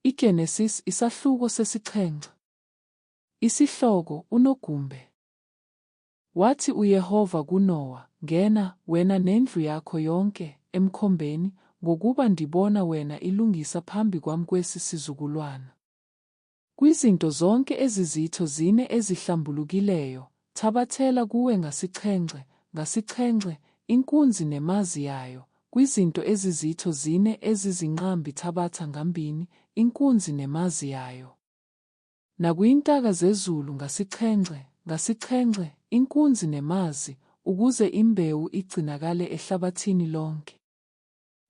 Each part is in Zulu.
IGenesisi isahluko sesixhenxe. Isihloko unogumbe. Wathi uYehova kuNowa, "Ngena, wena nendlu yakho yonke, emkhombeni, ngokuba ndibona wena ilungisa phambi kwami kwesisizukulwana. Kwizinto zonke ezizitho zine ezihlambulukileyo, thabathela kuwe ngasixhenxe, inkunzi nemazi yayo. Kwizinto ezizitho zine ezizinqambi thabatha ngambini, inkunzi nemazi yayo. Nakuyintaka zezulu ngasixhenxe, inkunzi nemazi, ukuze imbewu igcinakale ehlabathini lonke.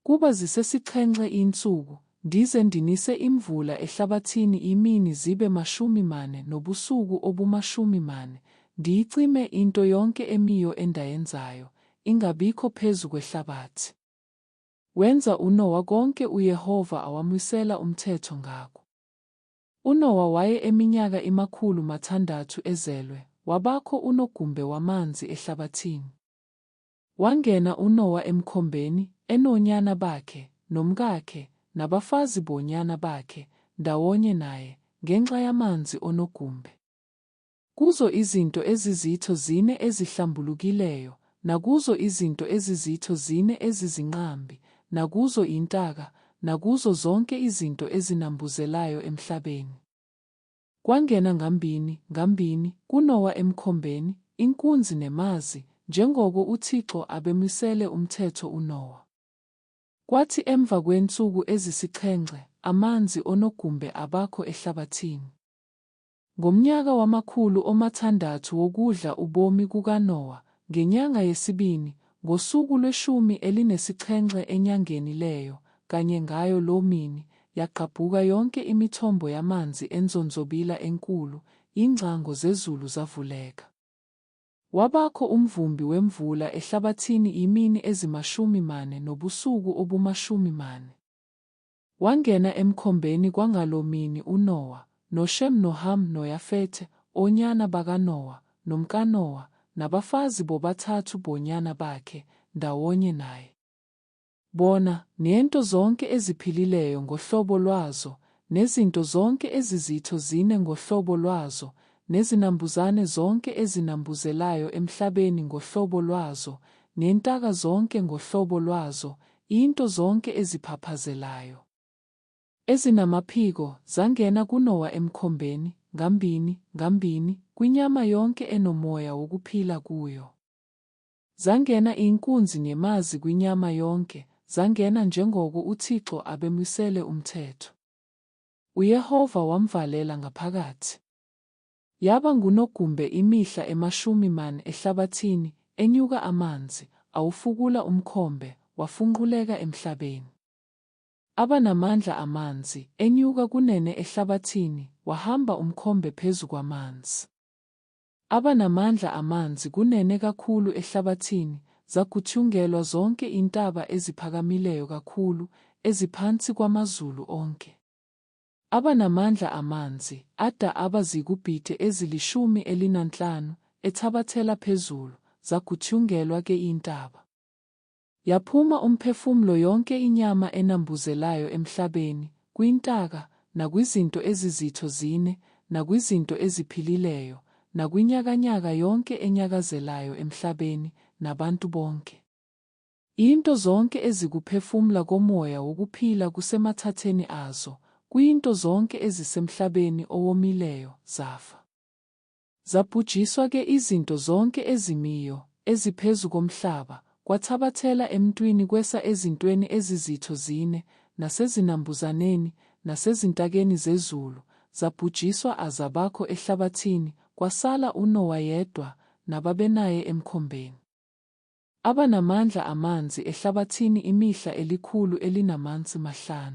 Kuba zisesixhenxe insuku, ndize ndinise imvula ehlabathini imini zibe 40 nobusuku obu-40, ndiyicime into yonke emiyo endayenzayo, ingabikho phezu kwehlabathi." Wenza uNowa konke uYehova awamwisela umthetho ngakho. UNowa waye eminyaka 600 ezelwe, wabakho unogumbe wamanzi ehlabathini. Wangena uNowa emkhombeni, enonyana bakhe, nomkakhe, nabafazi bonyana bakhe, ndawonye naye, ngenxa yamanzi onogumbe. Kuzo izinto ezizitho zine ezihlambulukileyo, nakuzo izinto ezizitho zine ezizinqambi, nakuzo intaka, nakuzo zonke izinto ezinambuzelayo emhlabeni. Kwangena ngambini kuNowa emkhombeni, inkunzi nemazi, njengoko uThixo abemisele umthetho uNowa. Kwathi emva kwensuku ezisixhenxe, amanzi onogumbe abakho ehlabathini. Ngomnyaka wama-600 wokudla ubomi kukaNowa, ngenyanga yesibini, ngosuku lwe-17 enyangeni leyo, kanye ngayo loo mini, yagqabhuka yonke imithombo yamanzi enzonzobila enkulu, ingcango zezulu zavuleka. Wabakho umvumbi wemvula ehlabathini imini ezi-40 nobusuku obu-40. Wangena emkhombeni kwangaloo mini uNowa, noShem noHam noYafethe, onyana bakaNowa, nomkaNowa, nabafazi bobathathu bonyana bakhe, ndawonye naye. Bona, nento zonke eziphilileyo ngohlobo lwazo, nezinto zonke ezizitho zine ngohlobo lwazo, nezinambuzane zonke ezinambuzelayo emhlabeni ngohlobo lwazo, nentaka zonke ngohlobo lwazo, into zonke eziphaphazelayo ezinamaphiko, zangena kuNowa emkhombeni, ngambini, kwinyama yonke enomoya wokuphila kuyo. Zangena inkunzi nemazi kwinyama yonke, zangena njengoko uThixo abemisele umthetho. UYehova wamvalela ngaphakathi. Yaba ngunogumbe imihla 40 ehlabathini, enyuka amanzi, awufukula umkhombe, wafunquleka emhlabeni. Aba namandla amanzi, enyuka kunene ehlabathini, wahamba umkhombe phezu kwamanzi. Aba namandla amanzi kunene kakhulu ehlabathini, zagutyungelwa zonke intaba eziphakamileyo kakhulu, eziphansi kwamazulu onke. Aba namandla amanzi, ada aba zikubhithe ezili-15, ethabathela phezulu, zagutyungelwa ke intaba. Yaphuma umphefumlo yonke inyama enambuzelayo emhlabeni, kwintaka, nakwizinto ezizitho zine, nakwizinto eziphilileyo, nakwinyakanyaka yonke enyakazelayo emhlabeni, nabantu bonke. Into zonke ezikuphefumla komoya wokuphila kusemathatheni azo, kuyinto zonke ezisemhlabeni owomileyo, zafa. Zabhujiswa ke izinto zonke ezimiyo, eziphezu komhlaba, kwathabathela emntwini kwesa ezintweni ezizitho zine, nasezinambuzaneni, nasezintakeni zezulu, zabhujiswa azabakho ehlabathini, kwasala uNowa yedwa, nababenaye emkhombeni. Aba namandla amanzi ehlabathini imihla 105.